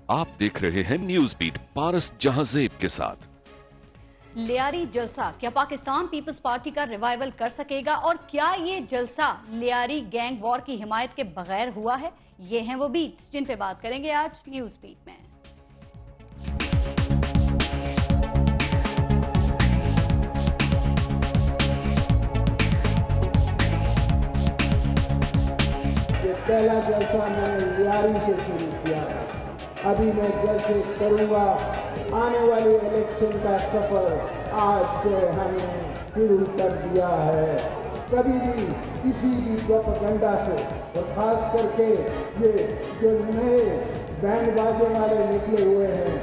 आप देख रहे हैं न्यूज बीट पारस जहांजेब के साथ। लियारी जलसा क्या पाकिस्तान पीपल्स पार्टी का रिवाइवल कर सकेगा और क्या ये जलसा लियारी गैंग वॉर की हिमायत के बगैर हुआ है? ये हैं वो बीट्स जिन पे बात करेंगे आज न्यूज बीट में। पहला जलसा मैंने लियारी से शुरू किया, अभी मैं जलसे करूंगा। आने वाले इलेक्शन का सफर आज से हमने शुरू कर दिया है। कभी भी किसी भी प्रोपेगेंडा से, और खास करके ये जो नए बैंड बाजे वाले निकले हुए हैं,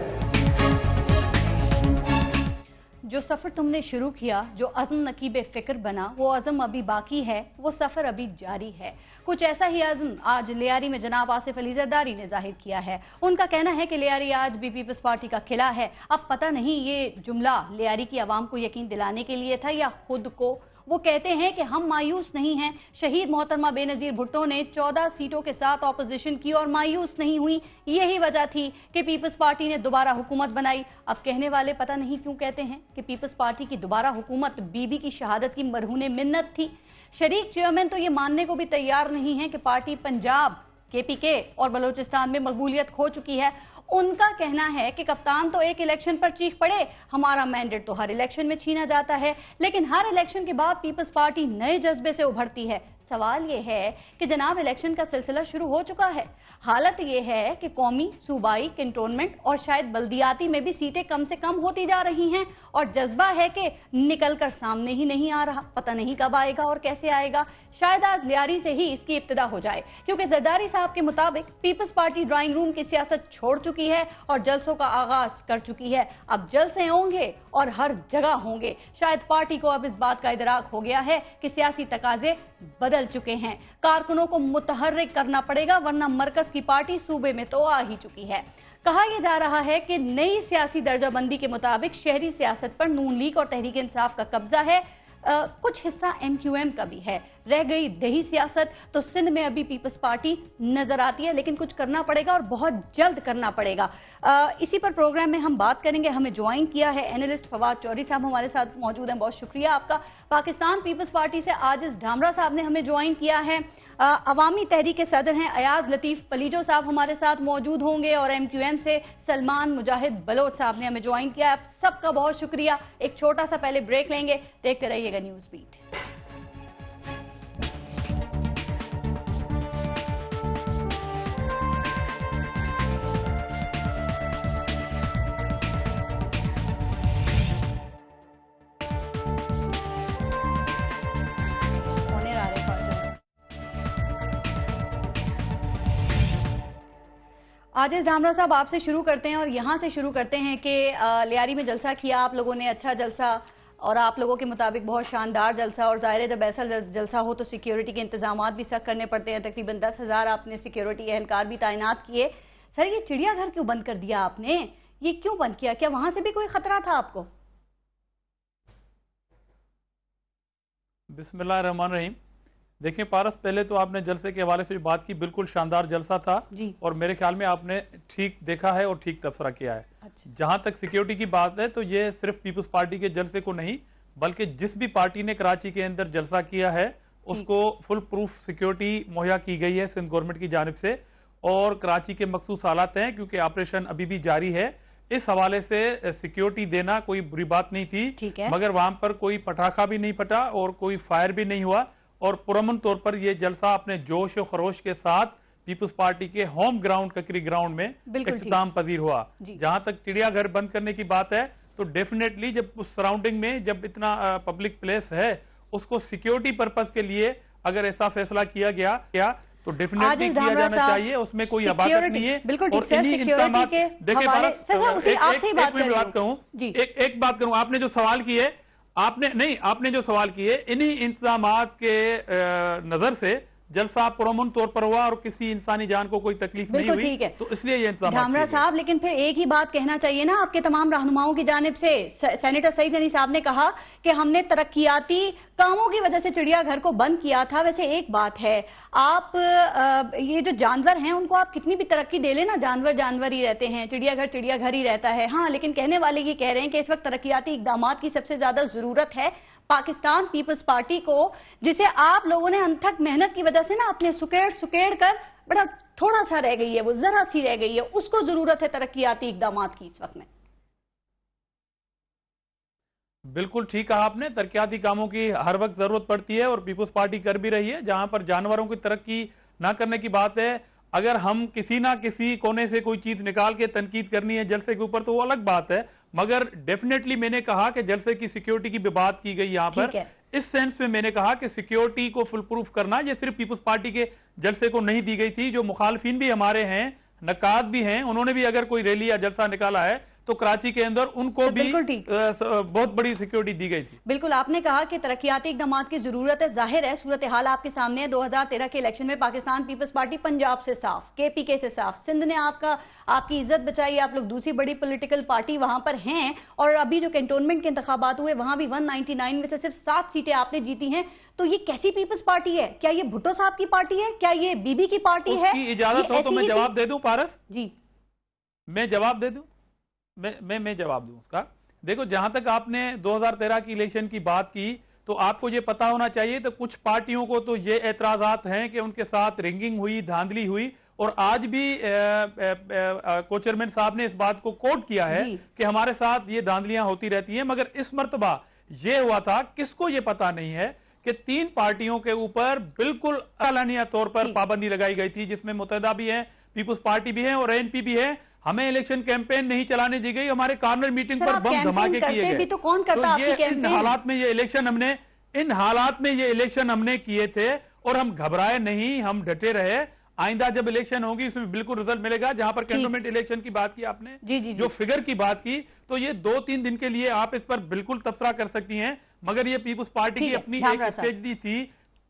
जो सफर तुमने शुरू किया, जो अज़्म नकीब फिक्र बना, वो अज़्म अभी बाकी है, वो सफर अभी जारी है। कुछ ऐसा ही अज़्म आज लियारी में जनाब आसिफ अली ज़रदारी ने जाहिर किया है। उनका कहना है कि लियारी आज भी पीपल्स पार्टी का किला है। अब पता नहीं ये जुमला लियारी की आवाम को यकीन दिलाने के लिए था या खुद को। वो कहते हैं कि हम मायूस नहीं हैं। शहीद मोहतरमा बेनजीर भुट्टो ने 14 सीटों के साथ ऑपोजिशन की और मायूस नहीं हुई। यही वजह थी कि पीपल्स पार्टी ने दोबारा हुकूमत बनाई। अब कहने वाले पता नहीं क्यों कहते हैं कि पीपल्स पार्टी की दोबारा हुकूमत बीबी की शहादत की मरहूने मिन्नत थी। शरीक चेयरमैन तो ये मानने को भी तैयार नहीं है कि पार्टी पंजाब, केपीके और बलोचिस्तान में मकबूलियत खो चुकी है। उनका कहना है कि कप्तान तो एक इलेक्शन पर चीख पड़े, हमारा मैंडेट तो हर इलेक्शन में छीना जाता है, लेकिन हर इलेक्शन के बाद पीपल्स पार्टी नए जज्बे से उभरती है। सवाल यह है कि जनाब इलेक्शन का सिलसिला शुरू हो चुका है। हालत यह है कि कौमी, सूबाई, कैंटोनमेंट और शायद बल्दियाती में भी सीटें कम से कम होती जा रही हैं और जज्बा है कि निकलकर सामने ही नहीं आ रहा। पता नहीं कब आएगा और कैसे आएगा। शायद आज लियारी से ही इसकी इब्तिदा हो जाए, क्योंकि जरदारी साहब के मुताबिक पीपल्स पार्टी ड्राइंग रूम की सियासत छोड़ चुकी है और जलसों का आगाज कर चुकी है। अब जलसे होंगे और हर जगह होंगे। शायद पार्टी को अब इस बात का इदराक हो गया है कि सियासी तकाजे बदल चुके हैं। कारकुनों को मुतहर्रिक करना पड़ेगा, वरना मरकज की पार्टी सूबे में तो आ ही चुकी है। कहा यह जा रहा है कि नई सियासी दर्जाबंदी के मुताबिक शहरी सियासत पर नून लीग और तहरीक इंसाफ का कब्जा है। कुछ हिस्सा MQM का भी है। रह गई दही सियासत तो सिंध में अभी पीपल्स पार्टी नजर आती है, लेकिन कुछ करना पड़ेगा और बहुत जल्द करना पड़ेगा। इसी पर प्रोग्राम में हम बात करेंगे। हमें ज्वाइन किया है एनालिस्ट फवाद चौधरी साहब, हमारे साथ मौजूद हैं। बहुत शुक्रिया आपका। पाकिस्तान पीपल्स पार्टी से आजिज ढामरा साहब ने हमें ज्वाइन किया है। अवामी तहरीक के सदर हैं अयाज लतीफ पलीजो साहब हमारे साथ मौजूद होंगे और MQM से सलमान मुजाहिद बलोच साहब ने हमें ज्वाइन किया। आप सबका बहुत शुक्रिया। एक छोटा सा पहले ब्रेक लेंगे, देखते रहिएगा न्यूज बीट। आजिज ढामरा साहब, आपसे शुरू करते हैं और यहाँ से शुरू करते हैं कि लियारी में जलसा किया आप लोगों ने, अच्छा जलसा, और आप लोगों के मुताबिक बहुत शानदार जलसा। और जाहिर है जब ऐसा जलसा हो तो सिक्योरिटी के इंतजाम भी सख्त करने पड़ते हैं। तकरीबन 10,000 आपने सिक्योरिटी एहलकार भी तैनात किए। सर, ये चिड़ियाघर क्यों बंद कर दिया आपने? ये क्यों बंद किया? क्या वहां से भी कोई खतरा था आपको? बिस्मिल्लाहिर्रहमानिर्रहीम। देखिए पारस, पहले तो आपने जलसे के हवाले से जो बात की, बिल्कुल शानदार जलसा था और मेरे ख्याल में आपने ठीक देखा है और ठीक तबसरा किया है। अच्छा। जहां तक सिक्योरिटी की बात है तो ये सिर्फ पीपल्स पार्टी के जलसे को नहीं, बल्कि जिस भी पार्टी ने कराची के अंदर जलसा किया है उसको फुल प्रूफ सिक्योरिटी मुहैया की गई है सिंध गवर्नमेंट की जानिब से। और कराची के मखसूस हालात हैं, क्योंकि ऑपरेशन अभी भी जारी है, इस हवाले से सिक्योरिटी देना कोई बुरी बात नहीं थी, मगर वहां पर कोई पटाखा भी नहीं फटा और कोई फायर भी नहीं हुआ और पुरअमन तौर पर यह जलसा अपने जोश और खरोश के साथ पीपल्स पार्टी के होम ग्राउंड ककरी ग्राउंड में इख्तिताम पजीर हुआ। जहां तक चिड़ियाघर बंद करने की बात है तो डेफिनेटली जब उस सराउंडिंग में जब इतना पब्लिक प्लेस है उसको सिक्योरिटी पर्पज के लिए अगर ऐसा फैसला किया गया क्या तो डेफिनेटली किया जाना चाहिए, उसमें कोई अबादत नहीं है। बिल्कुल ठीक सर, सिक्योरिटी के देखिए एक बात करूं, आपने जो सवाल किए, आपने जो सवाल किए, इन्हीं इंतजामात के नजर से जलसा पुरअमन तौर पर हुआ और किसी इंसानी जान को कोई तकलीफ नहीं हुई। ठीक है, तो इसलिए ये इंतजाम। धामरा साहब, लेकिन फिर एक ही बात कहना चाहिए ना आपके तमाम रहनुमाओं की जानिब से। सेनेटर सईद अली साहब ने कहा कि हमने तरक्कियाती कामों की वजह से चिड़ियाघर को बंद किया था। वैसे एक बात है, आप ये जो जानवर हैं उनको आप कितनी भी तरक्की दे लेना, जानवर जानवर ही रहते हैं, चिड़ियाघर चिड़ियाघर ही रहता है। हाँ, लेकिन कहने वाले ये कह रहे हैं कि इस वक्त तरक्कियाती इकदामात की सबसे ज्यादा जरूरत है पाकिस्तान पीपल्स पार्टी को, जिसे आप लोगों ने अनथक मेहनत की वजह से ना अपने सुकेड़ कर बड़ा थोड़ा सा रह गई है, वो जरा सी रह गई है, उसको जरूरत है तरक्कियाती इकदामात की इस वक्त में। बिल्कुल ठीक कहा आपने, तरक्कियाती कामों की हर वक्त जरूरत पड़ती है और पीपल्स पार्टी कर भी रही है। जहां पर जानवरों की तरक्की ना करने की बात है, अगर हम किसी ना किसी कोने से कोई चीज निकाल के तनकीद करनी है जलसे के ऊपर तो वो अलग बात है, मगर डेफिनेटली मैंने कहा कि जलसे की सिक्योरिटी की भी बात की गई यहां पर। इस सेंस में मैंने कहा कि सिक्योरिटी को फुल प्रूफ करना ये सिर्फ पीपल्स पार्टी के जलसे को नहीं दी गई थी, जो मुखालफिन भी हमारे हैं, नकाद भी हैं, उन्होंने भी अगर कोई रैली या जलसा निकाला है तो कराची के अंदर उनको भी बहुत बड़ी सिक्योरिटी दी गई थी। बिल्कुल, आपने कहा कि तरक्कियाती इक़दामात की जरूरत है। जाहिर है सूरत हाल आपके सामने है। 2013 के इलेक्शन में पाकिस्तान पीपल्स पार्टी पंजाब से साफ, KPK से साफ, सिंध ने आपकी इज्जत बचाई, आप लोग दूसरी बड़ी पॉलिटिकल पार्टी वहां पर हैं। और अभी जो कैंटोनमेंट के इंतखाबात हुए वहां भी 199 में से सिर्फ 7 सीटें आपने जीती हैं। तो ये कैसी पीपल्स पार्टी है? क्या ये भुट्टो साहब की पार्टी है? क्या ये बीबी की पार्टी है? इजाजत हो तो मैं जवाब दे दूं पारस जी, मैं जवाब दे दूं, मैं जवाब दूं उसका। देखो, जहां तक आपने 2013 की इलेक्शन की बात की तो आपको ये पता होना चाहिए, तो कुछ पार्टियों को तो ये एतराजात हैं कि उनके साथ रिंगिंग हुई, धांधली हुई, और आज भी को-चेयरमैन साहब ने इस बात को कोट किया है कि हमारे साथ ये धांधलियां होती रहती हैं। मगर इस मर्तबा ये हुआ था, किसको ये पता नहीं है कि 3 पार्टियों के ऊपर बिल्कुल अलानिया तौर पर पाबंदी लगाई गई थी, जिसमें मुत्तहिदा भी है, पीपल्स पार्टी भी है और ANP भी है। हमें इलेक्शन कैंपेन नहीं चलाने दी गई, हमारे कॉर्नर मीटिंग पर बम धमाके किए गए। तो कौन करता आपकी कैंपेन? इन हालात में ये इलेक्शन हमने किए थे और हम घबराए नहीं, हम डटे रहे। आइंदा जब इलेक्शन होगी उसमें बिल्कुल रिजल्ट मिलेगा। जहां पर कैंटोनमेंट इलेक्शन की बात की आपने, जो फिगर की बात की, तो ये 2-3 दिन के लिए आप इस पर बिल्कुल तबसरा कर सकती हैं, मगर ये पीपल्स पार्टी की अपनी एक स्ट्रेटजी थी।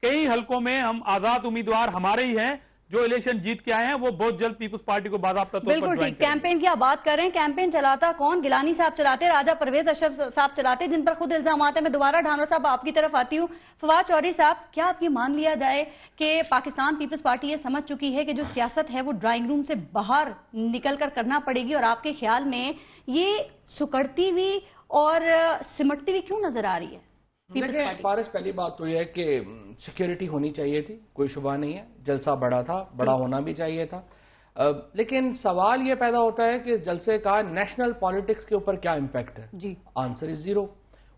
कई हलकों में हम आजाद उम्मीदवार हमारे ही हैं जो इलेक्शन जीत के आए हैं, वो बहुत जल्द पीपल्स पार्टी को बाकायदा तौर पर बिल्कुल ठीक। कैंपेन की आप बात कर रहे हैं, कैंपेन चलाता कौन? गिलानी साहब चलाते, राजा परवेज अशरफ साहब चलाते, जिन पर खुद इल्जाम आते हैं। मैं दोबारा ढानर साहब आपकी तरफ आती हूँ। फवाद चौधरी साहब, क्या आप ये मान लिया जाए कि पाकिस्तान पीपल्स पार्टी ये समझ चुकी है कि जो सियासत है वो ड्राइंग रूम से बाहर निकल कर करना पड़ेगी, और आपके ख्याल में ये सुकड़ती हुई और सिमटती हुई क्यों नजर आ रही है? पारस, पहली बात तो यह है कि सिक्योरिटी होनी चाहिए थी, कोई शुबा नहीं है। जलसा बड़ा था, बड़ा होना भी चाहिए था, लेकिन सवाल यह पैदा होता है कि इस जलसे का नेशनल पॉलिटिक्स के ऊपर क्या इम्पैक्ट है जी? Answer is 0।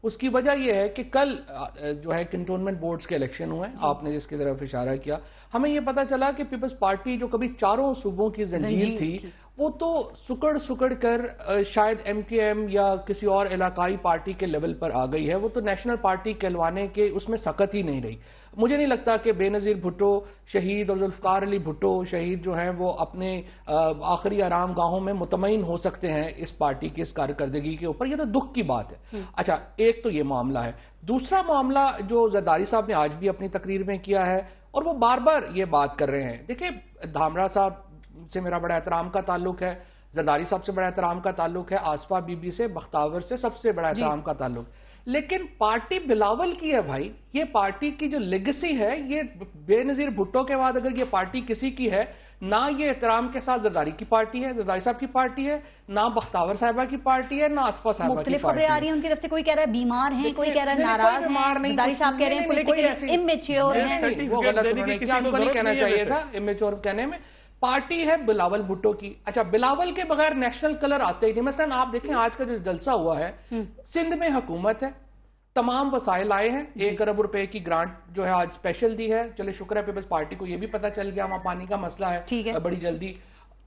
उसकी वजह यह है कि कल जो है कैंटोनमेंट बोर्ड्स के इलेक्शन हुए, आपने जिसकी तरफ इशारा किया, हमें यह पता चला कि पीपल्स पार्टी जो कभी 4 सूबों की जंजीर थी, वो तो सुकड़ कर शायद MKM या किसी और इलाकाई पार्टी के लेवल पर आ गई है। वो तो नेशनल पार्टी कहलवाने के उसमें सकत ही नहीं रही। मुझे नहीं लगता कि बेनजीर भुट्टो शहीद और जुल्फकार अली भुट्टो शहीद जो हैं वो अपने आखिरी आराम गाहों में मुतमईन हो सकते हैं इस पार्टी की इस कारकर्दगी के ऊपर। ये तो दुख की बात है। अच्छा, एक तो ये मामला है। दूसरा मामला जो जरदारी साहब ने आज भी अपनी तकरीर में किया है, और वो बार बार ये बात कर रहे हैं। देखिए, धामरा साहब से मेरा बड़ा एहतराम का ताल्लुक है, जरदारी साहब से बड़ा एहतराम का ताल्लुक है, आसफा बीबी से, बख्तावर से सबसे बड़ा एहतराम का ताल्लुक, लेकिन पार्टी बिलावल की है भाई। ये पार्टी की जो लेगेसी है, ये बेनजीर भुट्टो के बाद अगर ये पार्टी किसी की है, ना ये एहतराम के साथ जरदारी की पार्टी है, जरदारी साहब की पार्टी है, ना बख्तावर साहिबा की पार्टी है, ना आसफा साहिबा की पार्टी है। आ रही है उनकी तरफ से। कोई कह रहा है बीमार हैं, कोई कह रहा है नाराज हैं, जरदारी साहब कह रहे हैं पॉलिटिकली इमेच्योर हैं। वो गलत, उनको नहीं कहना चाहिए था इमेच्योर कहने में। पार्टी है बिलावल भुट्टो की। अच्छा, बिलावल के बगैर नेशनल कलर आते ही नहीं। मसलन आप देखें आज का जो जलसा हुआ है, सिंध में हुकूमत है, तमाम वसाइल आए हैं, 1 अरब रुपए की ग्रांट जो है आज स्पेशल दी है। चले शुक्र है पीपल्स पार्टी को ये भी पता चल गया वहां पानी का मसला है बड़ी जल्दी।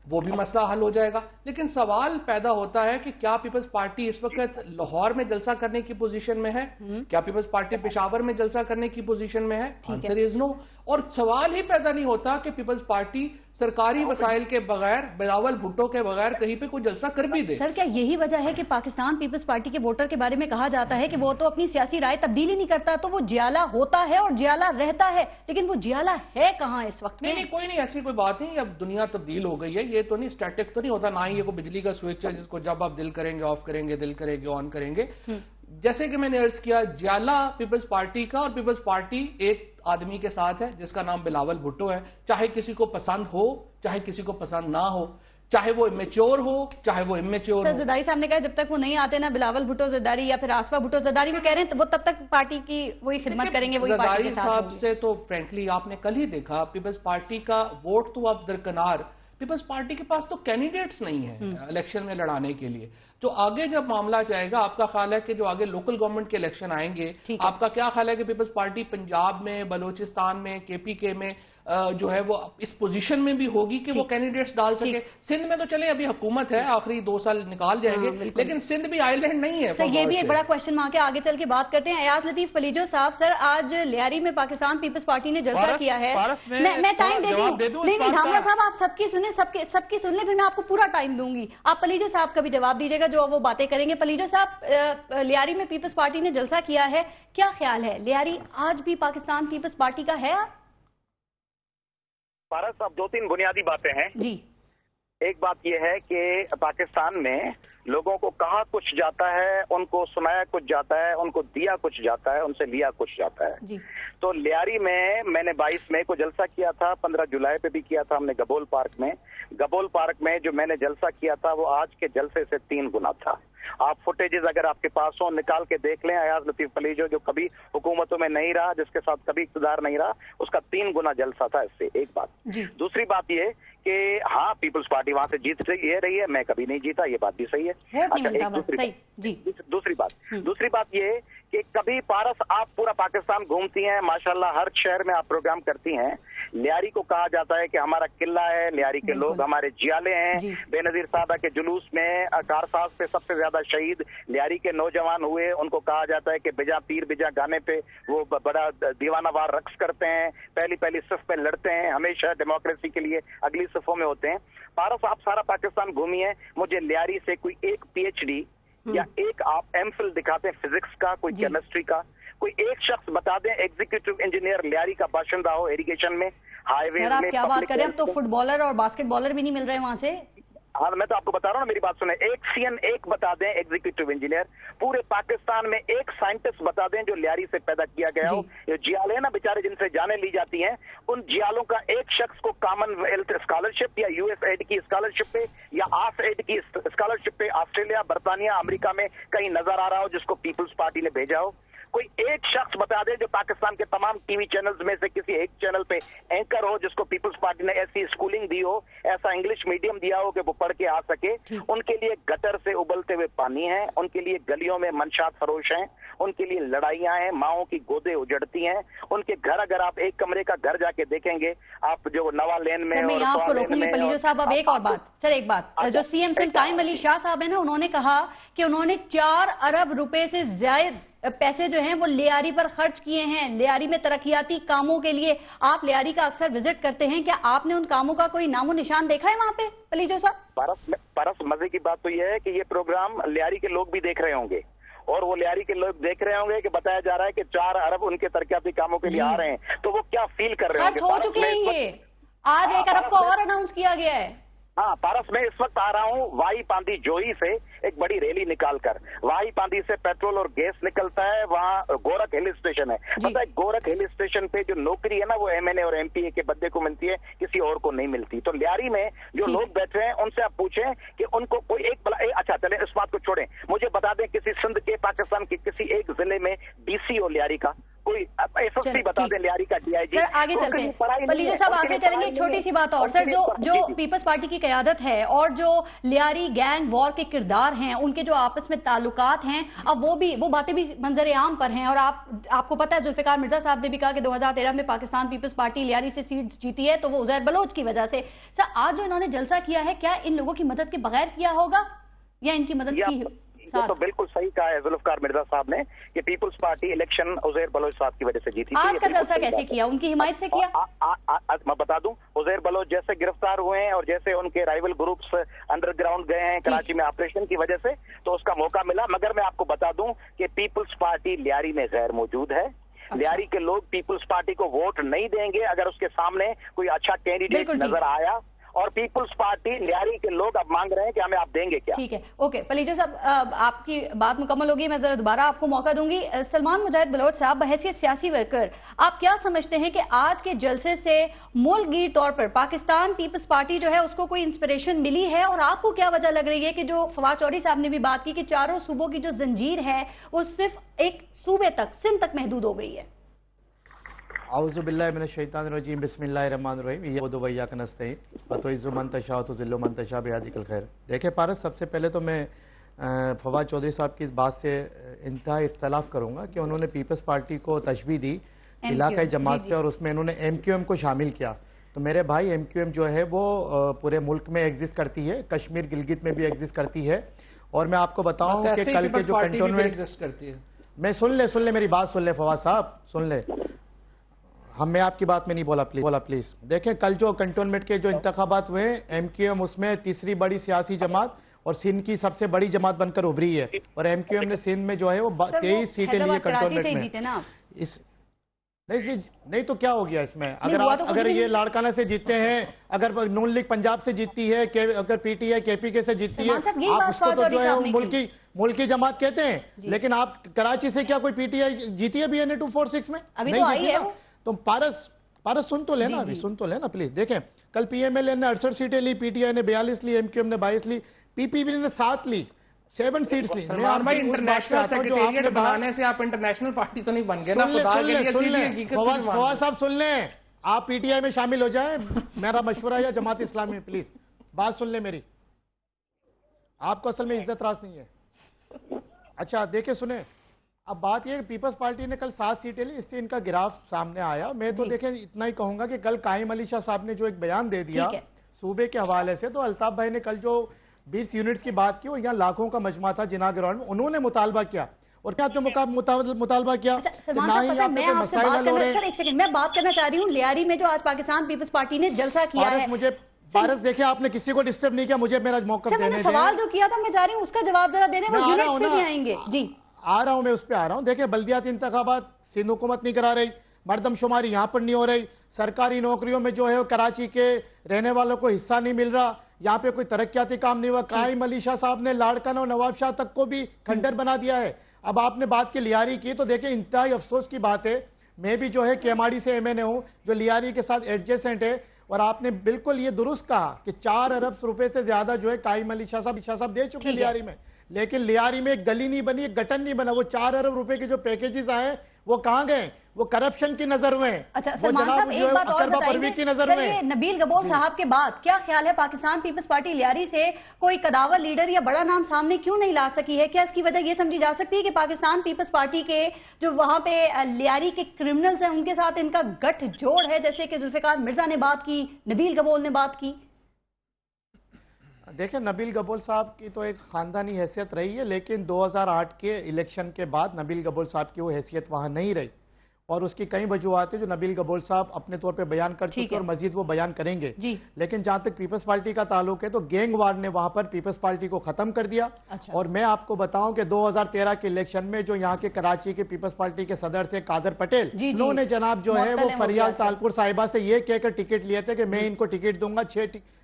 वो भी मसला हल हो जाएगा। लेकिन सवाल पैदा होता है कि क्या पीपल्स पार्टी इस वक्त लाहौर में जलसा करने की पोजीशन में है? क्या पीपल्स पार्टी पेशावर में जलसा करने की पोजीशन में है? Answer is no. और सवाल ही पैदा नहीं होता कि पीपल्स पार्टी सरकारी वसाइल के बगैर, बिलावल भुट्टो के बगैर कहीं पे कोई जलसा कर भी दे। सर, क्या यही वजह है कि पाकिस्तान पीपल्स पार्टी के वोटर के बारे में कहा जाता है कि वो तो अपनी सियासी राय तब्दील ही नहीं करता, तो वो जियाला होता है और जियाला रहता है, लेकिन वो जियाला है कहाँ इस वक्त में? नहीं, कोई नहीं, ऐसी कोई बात नहीं। अब दुनिया तब्दील हो गई है, ये तो नहीं स्टैटिक तो नहीं होता, ना ही ये कोई बिजली का स्विच है जिसको जब आप दिल करेंगे ऑफ करेंगे, दिल करेंगे ऑन करेंगे। जैसे कि मैंने अर्ज किया, जियाला पीपल्स पार्टी का, और पीपल्स पार्टी एक आदमी के साथ है जिसका नाम बिलावल भुट्टो है। चाहे किसी को पसंद हो, चाहे किसी को पसंद ना हो, चाहे वो इमेच्योर हो, चाहे वो इमेच्योर हो। ज़रदारी साहब ने कहा जब तक वो नहीं आते ना बिलावल भुट्टो ज़रदारी या फिर आसफा भुट्टो ज़रदारी, वो कह रहे हैं वो तब तक पार्टी की वही खिदमत करेंगे, वही पार्टी के साथ साहब से तो फ्रेंकली आपने कल ही देखा, पीपल्स पार्टी का वोट तो अब दरकिनार, पीपल्स पार्टी के पास तो कैंडिडेट्स नहीं है इलेक्शन में लड़ाने के लिए। तो आगे जब मामला जाएगा, आपका ख्याल है कि जो आगे लोकल गवर्नमेंट के इलेक्शन आएंगे, आपका क्या ख्याल है कि पीपल्स पार्टी पंजाब में, बलूचिस्तान में, केपीके में जो है वो इस पोजीशन में भी होगी कि वो कैंडिडेट्स डाल सके? सिंध में तो चले अभी हुकूमत है, आखिरी 2 साल निकाल जाएंगे, लेकिन सिंध भी आइलैंड नहीं है। सर, ये भी एक बड़ा क्वेश्चन मार्क है। आगे चल के बात करते हैं। अयाज लतीफ पलीजो साहब, सर आज लियारी में पाकिस्तान पीपल्स पार्टी ने जलसा किया है। मैं टाइम दे दूं? नहीं, धामरा साहब आप सबकी सुने, सबकी सुन ले, फिर मैं आपको पूरा टाइम दूंगी। आप पलीजो साहब का भी जवाब दीजिएगा जो वो बातें करेंगे। पलीजो साहब, लियारी में पीपल्स पार्टी ने जलसा किया है, क्या ख्याल है, लियारी आज भी पाकिस्तान पीपल्स पार्टी का है? पारस साहब, 2-3 बुनियादी बातें हैं जी। एक बात यह है कि पाकिस्तान में लोगों को कहा कुछ जाता है, उनको सुनाया कुछ जाता है, उनको दिया कुछ जाता है, उनसे लिया कुछ जाता है जी। तो लियारी में मैंने 22 मई को जलसा किया था, 15 जुलाई पे भी किया था हमने गबोल पार्क में। गबोल पार्क में जो मैंने जलसा किया था वो आज के जलसे से 3 गुना था। आप फुटेजेस अगर आपके पास हो निकाल के देख लें। अयाज लतीफ पलीजो जो कभी हुकूमतों में नहीं रहा, जिसके साथ कभी इक़्तिदार नहीं रहा, उसका 3 गुना जलसा था इससे। एक बात। दूसरी बात ये कि हाँ पीपल्स पार्टी वहां से जीत रही है, मैं कभी नहीं जीता, ये बात भी सही है। दूसरी बात ये कि कभी पारस आप पूरा पाकिस्तान घूमती हैं, माशाल्लाह हर शहर में आप प्रोग्राम करती हैं। लियारी को कहा जाता है कि हमारा किला है, लियारी के लोग हमारे जियाले हैं। बेनजीर साहबा के जुलूस में कारसाज पे सबसे ज्यादा शहीद लियारी के नौजवान हुए, उनको कहा जाता है कि बिजा पीर बिजा गाने पे वो बड़ा दीवानावार रक्स करते हैं, पहली सिफ पे लड़ते हैं, हमेशा डेमोक्रेसी के लिए अगली सिफों में होते हैं। पारस आप सारा पाकिस्तान घूमी है, मुझे लियारी से कोई एक PhD या एक आप MPhil दिखाते हैं फिजिक्स का, कोई केमिस्ट्री का, कोई एक शख्स बता दें एग्जीक्यूटिव इंजीनियर लियारी का बाशिंदा हो इरिगेशन में, हाईवे में। आप क्या बात करें, अब तो फुटबॉलर और बास्केटबॉलर भी नहीं मिल रहे वहां से। हाँ, मैं तो आपको बता रहा हूँ, मेरी बात सुने। एक CN एक बता दें एग्जीक्यूटिव इंजीनियर, पूरे पाकिस्तान में एक साइंटिस्ट बता दें जो लियारी से पैदा किया गया हो। ये जियाले हैं ना बेचारे जिनसे जाने ली जाती हैं, उन जियालों का एक शख्स को कॉमनवेल्थ स्कॉलरशिप या USAID की स्कॉलरशिप पे या ASAID की स्कॉलरशिप पे ऑस्ट्रेलिया, बर्तानिया, अमेरिका में कहीं नजर आ रहा हो जिसको पीपल्स पार्टी ने भेजा हो? कोई एक शख्स बता दे जो पाकिस्तान के तमाम टीवी चैनल्स में से किसी एक चैनल पे एंकर हो जिसको पीपल्स पार्टी ने ऐसी स्कूलिंग दी हो, ऐसा इंग्लिश मीडियम दिया हो कि वो पढ़ के आ सके। उनके लिए गटर से उबलते हुए पानी है, उनके लिए गलियों में मंशात फरोश हैं, उनके लिए लड़ाइयां हैं, माओं की गोदे उजड़ती हैं। उनके घर अगर आप एक कमरे का घर जाके देखेंगे, आप जो नवा लेन में, मैं आपको रोकूंगी पलीजो साहब। अब एक और बात सर, एक बात जो CM सिंध कायम अली शाह साहब है ना, उन्होंने कहा कि उन्होंने 4 अरब रुपए से ज्यादा पैसे जो हैं वो लियारी पर खर्च किए हैं, लियारी में तरक्याती कामों के लिए। आप लियारी का अक्सर विजिट करते हैं, क्या आपने उन कामों का कोई नामो निशान देखा है वहां पे पलीजो साहब? पारस मजे की बात तो यह है कि ये प्रोग्राम लियारी के लोग भी देख रहे होंगे और वो लियारी के लोग देख रहे होंगे कि बताया जा रहा है कि 4 अरब उनके तरक्याती कामों के लिए आ रहे हैं, तो वो क्या फील कर रहे होंगे? हो चुके हैं ये, आज 1 अरब को और अनाउंस किया गया है। हाँ पारस, मैं इस वक्त आ रहा हूँ वाई पांदी जोही से एक बड़ी रैली निकालकर। वाई पांदी से पेट्रोल और गैस निकलता है, वहाँ गोरख हिल स्टेशन है। पता है गोरख हिल स्टेशन पे जो नौकरी है ना वो MNA और MPA के बंदे को मिलती है, किसी और को नहीं मिलती। तो लियारी में जो लोग बैठे हैं उनसे आप पूछें कि उनको कोई एक अच्छा चले इस बात को छोड़ें, मुझे बता दें किसी सिंध के पाकिस्तान के किसी एक जिले में DC हो लियारी का, कोई SSP बता दें लियारी का DIG। सर आगे चलते हैं पलीजो साहब, आगे चलेंगे। एक छोटी सी बात और सर, जो पीपल्स पार्टी की क़यादत है और जो लियारी गैंग वॉर के किरदार किरदार हैं, उनके जो आपस में ताल्लुकात हैं, अब वो बातें भी मंजर आम पर हैं। और आपको पता है जुल्फिकार मिर्जा साहब ने भी कहा कि 2013 में पाकिस्तान पीपल्स पार्टी लियारी से सीट जीती है तो वो उज़ैर बलोच की वजह से। सर, आज जो इन्होंने जलसा किया है, क्या इन लोगों की मदद के बगैर किया होगा या इनकी मदद की? ये तो बिल्कुल सही कहा है जुल्फिकार मिर्जा साहब ने कि पीपुल्स पार्टी इलेक्शन उज़ैर बलोच साहब की वजह से जीती। आज का जलसा कैसे किया? उनकी हिमायत से किया? मैं बता दूं, उज़ैर बलोच जैसे गिरफ्तार हुए हैं और जैसे उनके राइवल ग्रुप्स अंडरग्राउंड गए हैं कराची में ऑपरेशन की वजह से, तो उसका मौका मिला। मगर मैं आपको बता दूं कि पीपुल्स पार्टी लियारी में गैर मौजूद है। लियारी के लोग पीपुल्स पार्टी को वोट नहीं देंगे अगर उसके सामने कोई अच्छा कैंडिडेट नजर आया, और पीपुल्स पार्टी लियारी के लोग अब मांग रहे हैं कि हमें आप देंगे क्या। ठीक है, ओके पलीजा साहब, आपकी बात मुकम्मल होगी, मैं जरा दोबारा आपको मौका दूंगी। सलमान मुजाहिद बलोच साहब, बहैसियत सियासी वर्कर, आप क्या समझते हैं कि आज के जलसे से मुल्कगीर तौर पर पाकिस्तान पीपल्स पार्टी जो है उसको कोई इंस्पिरेशन मिली है? और आपको क्या वजह लग रही है कि जो फवाद चौधरी साहब ने भी बात की कि चारों सूबों की जो जंजीर है वो सिर्फ एक सूबे तक, सिंध तक महदूद हो गई है? आउज़ु बिल्लाहि मिनश शैतानिर रजीम, बिस्मिल्लाहिर रहमानिर रहीम, यअबुदु व इय्याका नस्तईन व तुइज़्ज़ु मन तशा व तुज़िल्लु मन तशा बियदिकल खैर। देखिए पारस, सबसे पहले तो मैं फवाद चौधरी साहब की इस बात से इंतहा इख्तलाफ करूँगा कि उन्होंने पीपल्स पार्टी को तशबीह दी इलाकाई जमात से और उसमें इन्होंने MQM को शामिल किया। तो मेरे भाई, MQM जो है वो पूरे मुल्क में एग्जिस्ट करती है, कश्मीर गिलगित में भी एग्जिस्ट करती है। और मैं आपको बताऊँ कि कल के जो कंटोनमेंट एग्जिस्ट करती है, मैं सुन ले मेरी बात सुन ले फवाद साहब, सुन ले। मैं आपकी बात में नहीं बोला प्लीज। देखें, कल जो कंटोनमेंट के जो इंतखाबात हुए, MQM उसमें तीसरी बड़ी सियासी जमात और सिंध की सबसे बड़ी जमात बनकर उभरी है। और MQM ने सिंध में जो है वो 23 सीटें ली है कंटोनमेंट में। इस नहीं तो क्या हो गया इसमें? अगर ये लाड़काना से जीतते हैं, अगर नून लीग पंजाब से जीतती है, अगर PTI KPK से जीतती है, आप उसको तो जो है मुल्की जमात कहते हैं। लेकिन आप कराची से क्या कोई PTI जीती है BNA 246 में? अभी तो आई है। तो पारस सुन तो लेना, अभी सुन तो लेना प्लीज। देखें, कल PMLN ने 68 सीटें ली, PTI ने 42 ली, MQM ने 22 ली, PPP ने 7 ली, 7 सीट्स ली। इंटरनेशनल सेक्रेटेरिएट बनाने से आप इंटरनेशनल पार्टी तो नहीं बन गए ना? फवाद साहब सुन लें, आप PTI में शामिल हो जाए, मेरा मशवरा है, जमात इस्लामी में। प्लीज बात सुन ले मेरी, आपको असल में इज्जत रास नहीं है। अच्छा देखे सुने, अब बात यह पीपल्स पार्टी ने कल 7 सीटें ली, इससे इनका गिराफ सामने आया। मैं तो देखें इतना ही कहूंगा कि कल कायम अली शाह साहब ने जो एक बयान दे दिया सूबे के हवाले से, तो अल्ताफ भाई ने कल जो 20 यूनिट्स की बात की, और यहाँ लाखों का मजमा था जिना ग्राउंड में, उन्होंने मुतालबा किया। और क्या मुतालबा किया? मैं बात करना चाह रही हूँ लियारी में जो आज पाकिस्तान पीपल्स पार्टी ने जलसा किया है। मुझे पारस, देखिए आपने किसी को डिस्टर्ब नहीं किया, मुझे मेरा मौका देने सवाल जो किया था मैं जा रही हूँ उसका जवाब जरा दे दें, वो यूनिट्स पे भी आएंगे। जी आ रहा हूं, मैं उस पर आ रहा हूं। देखिए, बल्दियाती इंतखाबात सिंध हुकूमत नहीं करा रही, मर्दमशुमारी यहां पर नहीं हो रही, सरकारी नौकरियों में जो है कराची के रहने वालों को हिस्सा नहीं मिल रहा, यहाँ पे कोई तरक्याती काम नहीं हुआ। कायम अली शाह साहब ने लाड़काना और नवाब शाह तक को भी खंडर बना दिया है। अब आपने बात की लियारी की, तो देखिए इंतहाई अफसोस की बात है, मैं भी जो है केमाड़ी से MNA हूं जो लियारी के साथ एडजेसेंट है, और आपने बिल्कुल ये दुरुस्त कहा कि 4 अरब रुपए से ज्यादा जो है कायम अली शाह साहब दे चुके लियारी में। लेकिन लियारी में एक गली नहीं बनी, एक गटन नहीं बना। वो 4 अरब रुपए के जो पैकेजेस आए वो कहां गए? वो करप्शन की नजर में। अच्छा सलमान साहब, एक बात और बताइए, सर नबील गबोल साहब के बाद क्या ख्याल है, पाकिस्तान पीपल्स पार्टी लियारी से कोई कदावर लीडर या बड़ा नाम सामने क्यों नहीं ला सकी है? क्या इसकी वजह ये समझी जा सकती है कि पाकिस्तान पीपल्स पार्टी के जो वहां पे लियारी के क्रिमिनल्स हैं उनके साथ इनका गठजोड़ है, जैसे कि जुल्फिकार मिर्जा ने बात की, नबील गबोल ने बात की? देखिए, नबील गबोल साहब की तो एक खानदानी हैसियत रही है, लेकिन 2008 के इलेक्शन के बाद नबील गबोल साहब की वो हैसियत वहां नहीं रही, और उसकी कई वजूहत है जो नबील गबोल साहब अपने तौर पे बयान कर चुके और मजीद वो बयान करेंगे। लेकिन जहां तक पीपल्स पार्टी का ताल्लुक है, तो गैंग वार ने वहां पर पीपल्स पार्टी को खत्म कर दिया। और मैं आपको बताऊं कि 2013 के इलेक्शन में जो यहाँ के कराची के पीपल्स पार्टी के सदर थे कादर पटेल, उन्होंने जनाब जो है वो फरियाल तालपुर साहिबा से ये कहकर टिकट लिए थे कि मैं इनको टिकट दूंगा,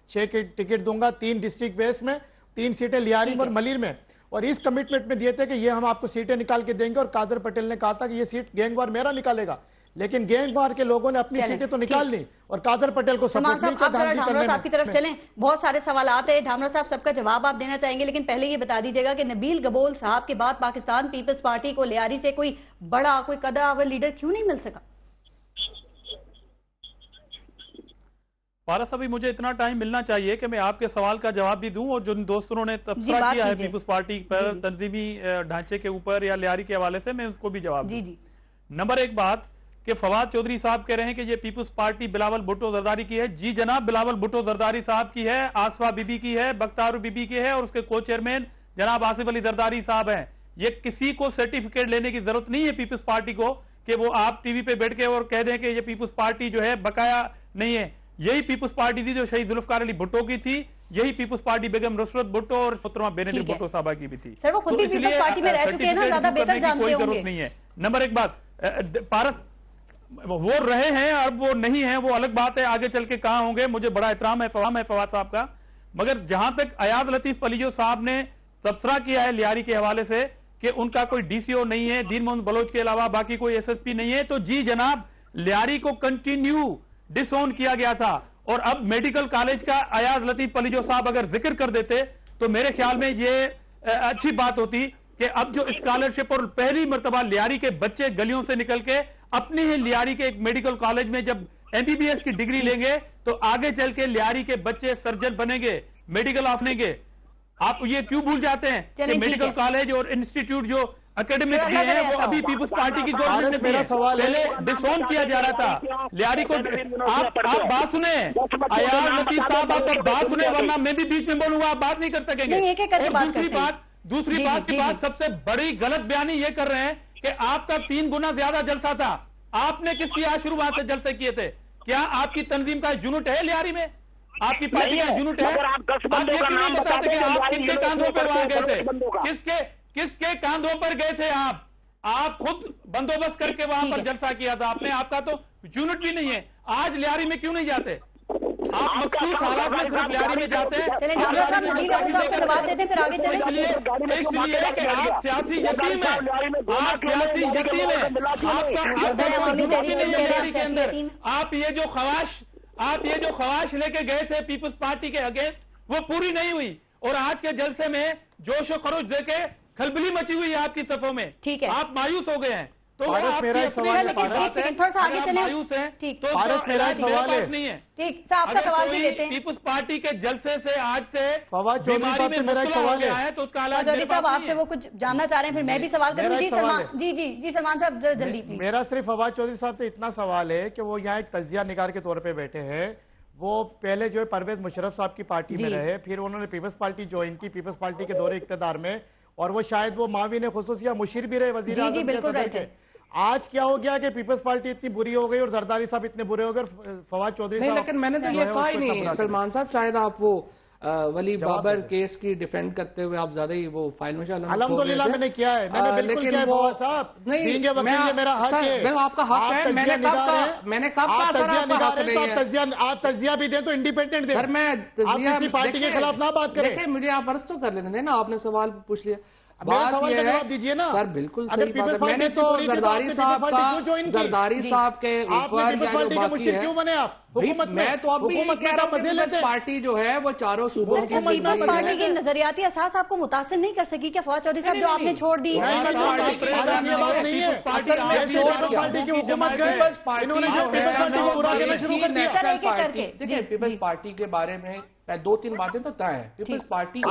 6 टिकट दूंगा, 3 डिस्ट्रिक्ट वेस्ट में, 3 सीटें लियारी में और मलिर में, और इस कमिटमेंट में दिए थे कि ये हम आपको सीटें निकाल के देंगे। और कादर पटेल ने कहा था कि ये सीट गैंगवार मेरा निकालेगा, लेकिन गैंगवार के लोगों ने अपनी सीटें तो निकाल ली और कादर पटेल को सपोर्ट नहीं किया। ढामरा साहब की तरफ चलें, बहुत सारे सवालात है, ढामरा साहब सबका जवाब आप देना चाहेंगे, लेकिन पहले ये बता दीजिएगा कि नबील गबोल साहब के बाद पाकिस्तान पीपल्स पार्टी को लियारी से कोई बड़ा, कोई कदावर लीडर क्यों नहीं मिल सका? पारस, अभी मुझे इतना टाइम मिलना चाहिए कि मैं आपके सवाल का जवाब भी दूं और जिन दोस्तों ने तबसरा किया है पीपुल्स पार्टी पर तंजीमी ढांचे के ऊपर या लियारी के हवाले से, मैं उसको भी जवाब दूं। नंबर एक बात कि फवाद चौधरी साहब कह रहे हैं कि ये पीपुल्स पार्टी बिलावल भुट्टो जरदारी की है। जी जनाब, बिलावल भुट्टो जरदारी साहब की है, आसफा बीबी की है, बख्तार बीबी की है और उसके को चेयरमैन जनाब आसिफ अली जरदारी साहब हैं। ये किसी को सर्टिफिकेट लेने की जरूरत नहीं है पीपुल्स पार्टी को कि वो आप टीवी पे बैठ के और कह दें कि ये पीपुल्स पार्टी जो है बकाया नहीं है। यही पीपुल्स पार्टी थी जो शहीद जुल्फकार अली भुट्टो की थी, यही पीपुल्स पार्टी बेगम नुसरत भुट्टो और मोहतरमा बेनजीर भुट्टो साहबा की भी थी। सर वो खुद भी पीपुल्स पार्टी में रह चुके हैं ना, ज्यादा बेहतर जानते होंगे। जरूरत नहीं है। नंबर एक बात, पारस वो रहे हैं, अब वो नहीं है, वो अलग बात है, आगे चल के कहां होंगे। मुझे बड़ा एहतराम है फवाद साहब का, मगर जहां तक अयाद लतीफ पलियो साहब ने तबसरा किया है लियारी के हवाले से कि उनका कोई डीसीओ नहीं है, दीन मोहम्मद बलोच के अलावा बाकी कोई एसएसपी नहीं है, तो जी जनाब, लियारी को कंटिन्यू डिसओन किया गया था। और अब मेडिकल कॉलेज का अयाद लतीफ पलियो साहब अगर जिक्र कर देते तो मेरे ख्याल में ये अच्छी बात होती कि अब जो स्कॉलरशिप और पहली मर्तबा लियारी के बच्चे गलियों से निकल के अपनी ही लियारी के एक मेडिकल कॉलेज में जब एमबीबीएस की डिग्री लेंगे तो आगे चल के लियारी के बच्चे सर्जन बनेंगे, मेडिकल ऑफिसर बनेंगे। आप ये क्यों भूल जाते हैं कि मेडिकल कॉलेज और इंस्टीट्यूट जो एकेडमिक भी है वो अभी पीपुल्स पार्टी की गवर्नमेंट में मेरा सवाल पहले डिसोन किया जा रहा था लियारी को। आप बात सुने अयाद लतीफ साहब, आप बात सुने वरना मैं भी बीच में बोलूंगा, आप बात नहीं कर सकेंगे। दूसरी बात की बात सबसे बड़ी गलत बयानी ये कर रहे हैं कि आपका 3 गुना ज्यादा जलसा था। आपने किसकी आज शुरुआत से जलसे किए थे? क्या आपकी तंजीम का यूनिट है लियारी में? आपकी पार्टी का यूनिट है? आप ये क्यों नहीं बताते कि आप किसके कांधों पर वहां गए थे? किसके कांधों पर गए थे आप खुद बंदोबस्त करके वहां पर जलसा किया था आपने। आपका तो यूनिट भी नहीं है। आज लियारी में क्यों नहीं जाते आप? मखसूस हालात में सिर्फ लियारी में जाते हैं। चलिए ढाबरा साहब नदीर अबू साहब का जवाब देते हैं, फिर आगे चलें। इसलिए कि आप सियासी यतीम हैं, आप सियासी यतीम हैं, आप ये जो ख्वाहिश लेके गए थे पीपुल्स पार्टी के अगेंस्ट वो पूरी नहीं हुई और आज के जलसे में जोश और खरोश देके खलबली मची हुई है आपकी सफों में। ठीक है, आप मायूस हो गए हैं। तो मेरा एक सवाल है, थोड़ा सा आगे चले। ठीक, तो मेरा एक सवाल है, नहीं है। ठीक सर, आपका सवाल भी लेते हैं। पीपुल्स पार्टी के जलसे से आज से फवाद चौधरी साहब से मेरा एक सवाल है, तो उसका इलाज चौधरी साहब आपसे वो कुछ जानना चाह रहे हैं, फिर मैं भी सवाल करूंगी। जी सलमान, जी सलमान साहब जल्दी प्लीज। मेरा सिर्फ फवाद चौधरी साहब से इतना सवाल है कि वो यहाँ एक तजिया निगार के तौर पर बैठे हैं। वो पहले जो है परवेज मुशर्रफ साहब की पार्टी में रहे, फिर उन्होंने पीपल्स पार्टी ज्वाइन की पीपल्स पार्टी के दौरे इक्तदार में, और वो शायद वो माविन खुसूसिया मुशीर भी रहे, वजीर आज़म के सदर के। आज क्या हो गया कि पीपल्स पार्टी इतनी बुरी हो गई और जरदारी साहब इतने बुरे हो गए और फवाद चौधरी साहब। लेकिन मैंने तो ये कहा ही नहीं सलमान साहब, शायद आप वो वली बाबर केस की डिफेंड करते हुए आप ज्यादा ही वो फाइल में अल्हम्दुलिल्लाह मैंने किया है, मैंने बिल्कुल किया है फवाद साहब। नहीं, वकील मेरा हक है, आपका हक है। मैंने कब कहा सर आपका हक नहीं है? आप तजिया भी दें तो इंडिपेंडेंट दें सर। मैं किसी पार्टी के खिलाफ ना बात करें। देखिए मुझे आप अर्ज तो कर लेने दें ना, आपने सवाल पूछ लिया, बात सवाल का जवाब दीजिए ना सर। बिल्कुल सही बात है। मैंने तो जरदारी साहब के ऊपर क्यों बने आप हुकूमत में? मैं तो अभी कह रहा हूं पीपल्स पार्टी जो है वो चारों सूबों की पीपल्स पार्टी के नजरियाती असास आपको मुतासिर नहीं कर सकी क्या फवाद चौधरी साहब, जो आपने छोड़ दी? देखिए पीपल्स पार्टी के बारे में 2-3 बातें तो तय है। पीपल्स पार्टी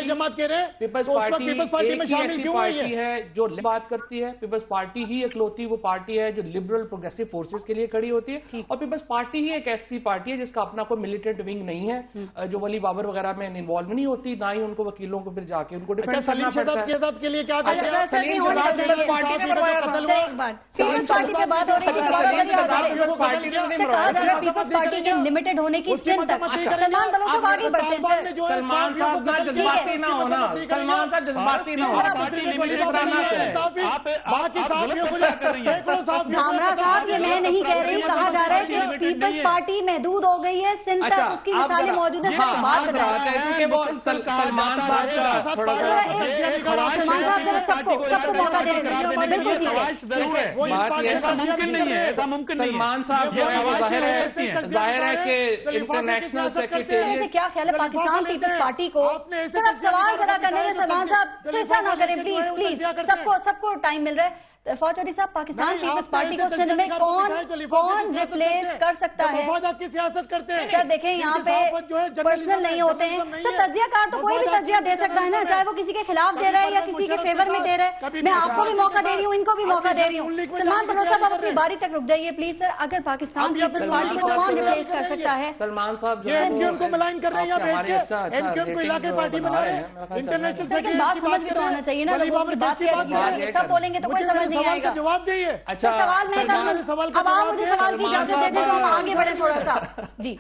जमात कह रहे हैं, पीपल्स पार्टी में शामिल क्यों पार्टी है जो बात करती है। पीपल्स पार्टी ही इकलौती वो पार्टी है जो लिबरल प्रोग्रेसिव फोर्सेस के लिए खड़ी होती है, और पीपल्स पार्टी ही एक ऐसी पार्टी है जिसका अपना कोई मिलिटेंट विंग नहीं है जो वली बाबर वगैरह में इन्वॉल्व नहीं होती, ना ही उनको वकीलों को फिर जाके उनको डिफेंड करना पड़ता है। के लिए क्या पार्टी ने मरवाया पार्टी के लिमिटेड होने की सलमान बलोच साहब आगे बढ़ते हैं। सलमान साहब जज्बाती ना होना, सलमान साहब जज्बाती ना होना। धामरा साहब ये मैं नहीं कह रही, कहा जा रहा है कि पीपल्स पार्टी महदूद हो गई है सिंध तक, उसकी मिसालें मौजूद है। बात बताइए सलमान साहब थोड़ा सा सबको मौका दे रहे। बिल्कुल ठीक है, ऐसा मुमकिन नहीं है, ऐसा मुमकिन नहीं है। सलमान साहब जाहिर है कि इंटरनेशनल सेक्रेटरी क्या ख्याल है पाकिस्तान पीपल्स पार्टी को? सिर्फ सवाल जरा करने में सलमान साहब ऐसा ना करें प्लीज, सबको टाइम मिल रहा है। फवाद चौधरी साहब, पाकिस्तान पीपल्स पार्टी को सिंध में कौन रिप्लेस कर सकता है? की सियासत करते हैं सर देखें, यहाँ पे पर्सनल नहीं होते हैं सर। तजियाकार तो कोई भी तजिया दे सकता है ना, चाहे वो किसी के खिलाफ दे रहा है या किसी के फेवर में दे रहा है। मैं आपको भी मौका दे रही हूँ, इनको भी मौका दे रही हूँ। सलमान बलोच साहब, आप अपनी बारी तक रुक जाइए प्लीज सर। अगर पाकिस्तान पीपल्स पार्टी को कौन रिप्लेस कर सकता है? सलमान साहब को मलाइन कर रहे हैं, को इलाके पार्टी बना रहे हैं। इंटरनेशनल लेकिन बात समझ भी तो आना चाहिए ना, लोगों की बात सब बोलेंगे तो कोई समझ नहीं आएगा। जवाब दीजिए। अच्छा सवाल मैं करूँ, अब आप मुझे सवाल की इजाजत दे दें तो हम आगे बढ़े थोड़ा सा। जी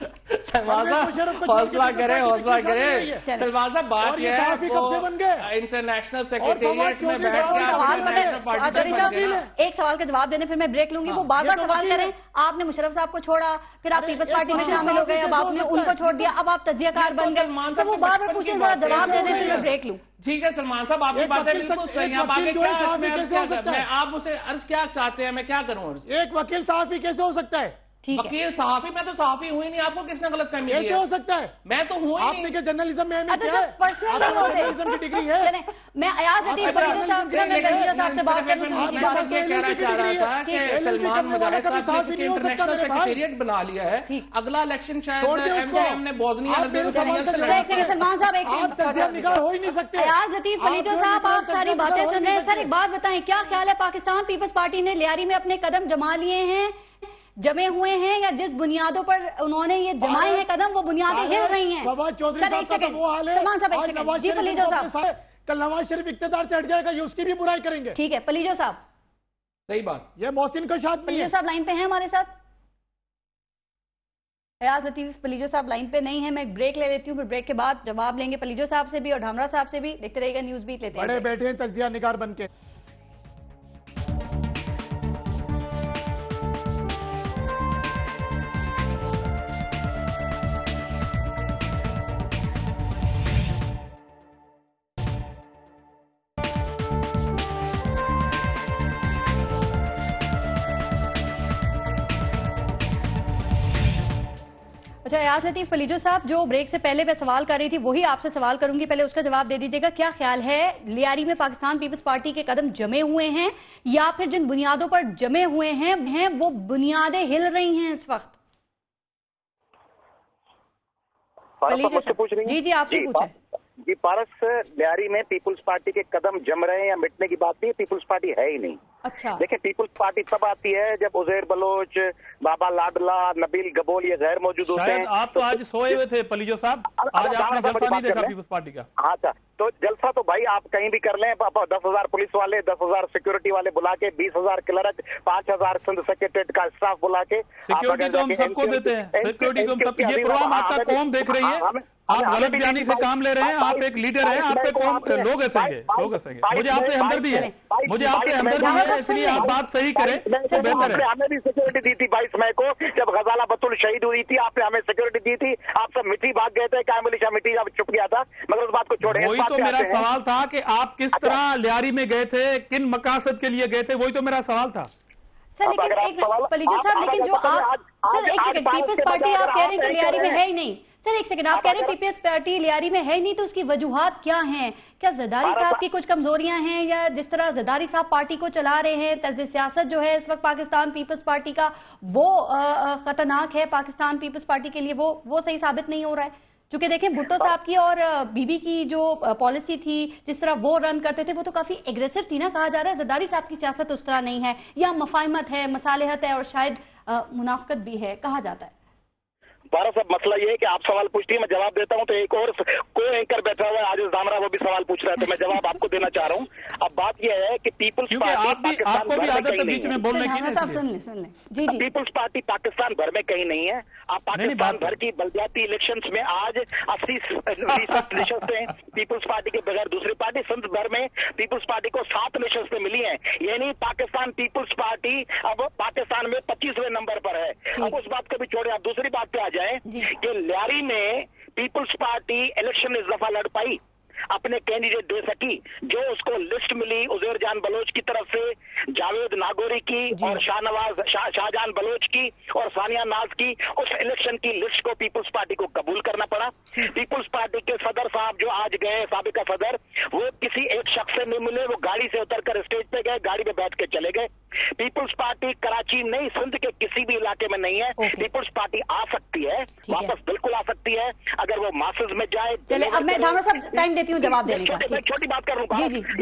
हौसला करे, हौसला करे। सलमान साहब, बात यह है इंटरनेशनल सेक्रेटेरिएट में बैठ के एक सवाल का जवाब देने फिर मैं ब्रेक लूंगी। वो बार बार सवाल करें, आपने मुशर्रफ साहब को छोड़ा, फिर आप पीपल्स पार्टी में शामिल हो गए, अब आपने उनको छोड़ दिया, अब आप तजियाकार बन गए, तो वो बार बार पूछे, जरा जवाब दे दें, मैं ब्रेक लूं। ठीक है सलमान साहब, आपकी बातें बिल्कुल सही हैं। आप आगे क्या, आप मुझसे अर्ज क्या चाहते हैं, मैं क्या करूं? एक वकील सहाफी कैसे हो सकता है? वकील सहाफी, मैं तो सहाफी हुई नहीं, आपको किसने गलत फहमी दी है? हो सकता है, मैं तो हूँ ही नहीं। जर्नलिज्म में अच्छा पर्सनल नहीं होते, जर्नलिज्म की डिग्री है। चलें, मैं अयाज लतीफ फलीजो साहब से बात करूं। ये कहना चाह रहा था कि सलमान मुजाहिद साहब ने इंटरनेशनल सेक्रेटेरिएट बना लिया है, अगला इलेक्शन शायद एमजीएम ने बोस्निया सलमान साहब एक हो ही नहीं सकते। अयाज लतीफ फलीजो साहब, आप सारी बातें सुन रहे हैं। सर एक बात बताएं, क्या ख्याल है, पाकिस्तान पीपल्स पार्टी ने लियारी में अपने कदम जमा लिए हैं, जमे हुए हैं, या जिस बुनियादों पर उन्होंने ये जमाए हैं कदम, वो बुनियादें हिल रही हैं? सर एक सेकंड, सलमान साहब एक सेकंड। जी पलीजो साहब, कल नवाज शरीफ इख्तियार से हट जाएगा, ये उसकी भी बुराई करेंगे। ठीक है पलीजो साहब, सही बात। ये मोहसिन को शायद पलीजो साहब लाइन पे हैं हमारे साथ? अयाज लतीफ पलीजो साहब लाइन पे नहीं है, मैं ब्रेक ले लेती हूँ, फिर ब्रेक के बाद जवाब लेंगे पलीजो साहब से भी और ढामरा साहब से भी। देखते रहेगा न्यूज बीट लेते हैं। बड़े बैठे हैं तजिया निगार बन के। अच्छा अयाज लतीफ फलीजो साहब, जो ब्रेक से पहले मैं सवाल कर रही थी वही आपसे सवाल करूंगी, पहले उसका जवाब दे दीजिएगा। क्या ख्याल है, लियारी में पाकिस्तान पीपल्स पार्टी के कदम जमे हुए हैं या फिर जिन बुनियादों पर जमे हुए हैं वो बुनियादें हिल रही हैं इस वक्त? जी जी आपसे पूछे। जी पारस, लियारी में पीपल्स पार्टी के कदम जम रहे हैं या मिटने की बात नहीं है, पीपल्स पार्टी है ही नहीं। अच्छा देखिए, पीपल्स पार्टी तब आती है जब उजैर बलोच, बाबा लाडला, नबील गबोल ये गैर मौजूद होते हैं। आप तो आज सोए हुए थे पलीजो साहब, आज आपने जलसा नहीं देखा पीपल्स पार्टी का? हाँ था, तो जलसा तो भाई आप कहीं भी कर लें, 10,000 पुलिस वाले, 10,000 सिक्योरिटी वाले बुला के, 20,000 क्लर्क, 5,000 सिंध सेक्रेटरीट का स्टाफ बुला के। सिक्योरिटी तो हम सबको देते हैं, सिक्योरिटी तो हम सब। ये प्रोग्राम आपका कौम देख रही है, आप गलत बयानी से काम ले रहे हैं, आप एक लीडर हैं, आप पे कौन लोग हंसेंगे, लोग हंसेंगे। मुझे आपसे हमदर्दी है, मुझे आपसे हमदर्दी है, इसलिए आप बात सही करें तो बेहतर है। हमें भी सिक्योरिटी दी थी 22 मई को, जब गजाला बतुल शहीद हुई थी, आपने हमें सिक्योरिटी दी थी। आप सब मिट्टी भाग गए थे, क्या मिलिशा मिट्टी चुप गया था, मगर उस बात को छोड़े। वही तो मेरा सवाल था कि आप किस तरह लियारी में गए थे, किन मकासद के लिए गए थे, वही तो मेरा सवाल था। सर लेकिन एक पलीजो साहब, लेकिन जो आप सर एक सेकंड, पीपल्स पार्टी आप कह रहे हैं कि लियारी में है ही नहीं। सर एक सेकंड, आप कह रहे हैं पीपल्स पार्टी लियारी में है ही नहीं, तो उसकी वजूहात क्या हैं? क्या जरदारी साहब की कुछ कमजोरियां हैं, या जिस तरह जरदारी साहब पार्टी को चला रहे हैं, तर्ज सियासत जो है इस वक्त पाकिस्तान पीपल्स पार्टी का वो खतरनाक है पाकिस्तान पीपल्स पार्टी के लिए, वो सही साबित नहीं हो रहा है? क्योंकि देखें भुट्टो साहब की और बीबी की जो पॉलिसी थी, जिस तरह वो रन करते थे, वो तो काफी एग्रेसिव थी ना। कहा जा रहा है जरदारी साहब की सियासत उस तरह नहीं है, या मफाहमत है, मसालेहत है और शायद मुनाफकत भी है, कहा जाता है। बारह साहब, मसला ये है कि आप सवाल पूछती है, मैं जवाब देता हूं, तो एक और को एंकर बैठा हुआ है आजिज दामरा, वो भी सवाल पूछ रहा है, तो मैं जवाब आपको देना चाह रहा हूं। अब बात यह है कि पीपल्स पार्टी आपको भी आदत है बीच में बोलने की, सुन ले जी जी। पीपल्स पार्टी पाकिस्तान भर में कहीं नहीं है। आप पाकिस्तान भर की बलदियाती इलेक्शंस में आज 80% नशस्तें हैं पीपल्स पार्टी के बगैर। दूसरी पार्टी सिंध भर में पीपल्स पार्टी को 7 नशस्तें मिली हैं, यानी पाकिस्तान पीपल्स पार्टी अब पाकिस्तान में 25वें नंबर पर है। अब उस बात को भी छोड़े, आप दूसरी बात पे आ जाए कि लियारी में पीपल्स पार्टी इलेक्शन इस दफा लड़ पाई। अपने कैंडिडेट दे सकी। जो उसको लिस्ट मिली उजैर जान बलोच की तरफ से, जावेद नागौरी की और शाहजहान बलोच की और सानिया नाज की, उस इलेक्शन की लिस्ट को पीपुल्स पार्टी को कबूल करना पड़ा। पीपुल्स पार्टी के सदर साहब जो आज गए, साबिका सदर, वो किसी एक शख्स से नहीं मिले, वो गाड़ी से उतरकर स्टेज पे गए, गाड़ी पे बैठ के चले गए। पीपुल्स पार्टी कराची नहीं, सिंध के किसी भी इलाके में नहीं है। पीपुल्स पार्टी आ सकती है, वापस बिल्कुल आ सकती है अगर वो मासेस में जाए। चले, अब मैं ढांगा साहब टाइम देती हूँ जवाब देने का। छोटी बात कर लूं,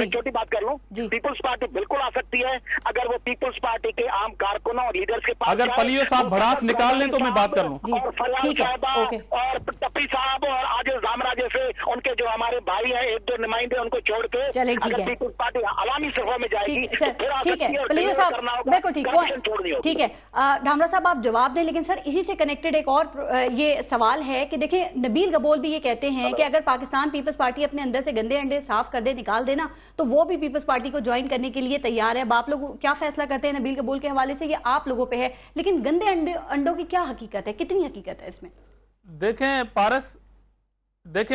छोटी बात कर लूं। पीपुल्स पार्टी बिल्कुल आ सकती है अगर वो पीपुल्स पार्टी के आम कारकुनों और लीडर्स के पास, अगर पलियो साहब भड़ास निकाल लें तो मैं बात कर लूं। और फयाज साहबा और टप्पी साहब और आजिज दामरा जैसे उनके जो हमारे भाई हैं, एक दो नुमाइंदे, उनको छोड़ के अगर पीपुल्स पार्टी अवामी सफा में जाएगी तो फिर आ सकती है। पलियो साहब बिल्कुल ठीक है। ढामरा साहब आप जवाब दें, लेकिन सर इसी से कनेक्टेड एक और ये सवाल है कि देखिए नबील गबोल भी ये कहते हैं कि अगर पाकिस्तान पीपल्स पार्टी अपने अंदर से गंदे अंडे साफ कर दे, निकाल देना, तो वो भी पीपल्स पार्टी को ज्वाइन करने के लिए तैयार है। अब आप लोग क्या फैसला करते हैं नबील गबोल के हवाले से, ये आप लोगों पे है। लेकिन गंदे अंडों की क्या हकीकत है, कितनी हकीकत है इसमें? देखें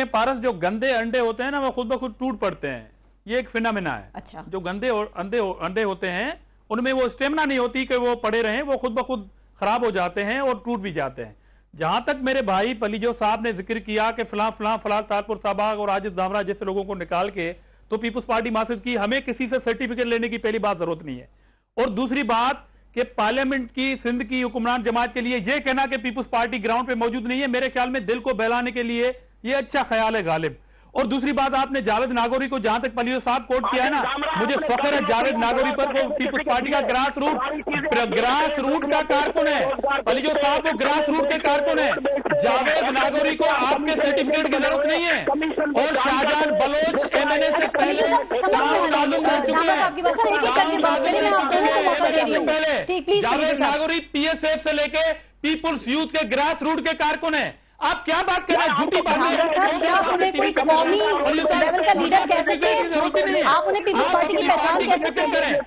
पारस, जो गंदे अंडे होते हैं ना वो खुद ब खुद टूट पड़ते हैं, ये एक फिनोमेना है। अच्छा। जो गंदे अंडे होते हैं उनमें वो स्टेमिना नहीं होती कि वो पड़े रहें, वो खुद ब खुद खराब हो जाते हैं और टूट भी जाते हैं। जहां तक मेरे भाई पलीजो साहब ने जिक्र किया कि फलां तारपुर साबाग और आजिज दामरा जैसे लोगों को निकाल के तो पीपुल्स पार्टी मासेज की, हमें किसी से सर्टिफिकेट लेने की पहली बात जरूरत नहीं है। और दूसरी बात कि पार्लियामेंट की सिंध की हुक्मरान जमात के लिए यह कहना कि पीपुल्स पार्टी ग्राउंड पे मौजूद नहीं है, मेरे ख्याल में दिल को बहलाने के लिए यह अच्छा ख्याल है गालिब। और दूसरी बात, आपने जावेद नागौरी को जहां तक पलियो साहब कोट किया है ना, मुझे फख्र है जावेद नागौरी पर, वो पीपुल्स पार्टी का ग्रास रूट का कारकुन है। पलियो साहब वो ग्रास रूट के कारकुन है। जावेद नागौरी को आपके सर्टिफिकेट की जरूरत नहीं है। और शाहजहान बलोच एमएनए से पहले जावेद नागौरी पीएसएफ से लेके पीपुल्स यूथ के ग्रास रूट के कारकुन है। आप क्या बात कर रहे हैं, झूठी बात कोई कौमी लेवल का लीडर कह सकते हैं? आप उन्हें पीपुल्स पार्टी की पहचान कह सकते हैं?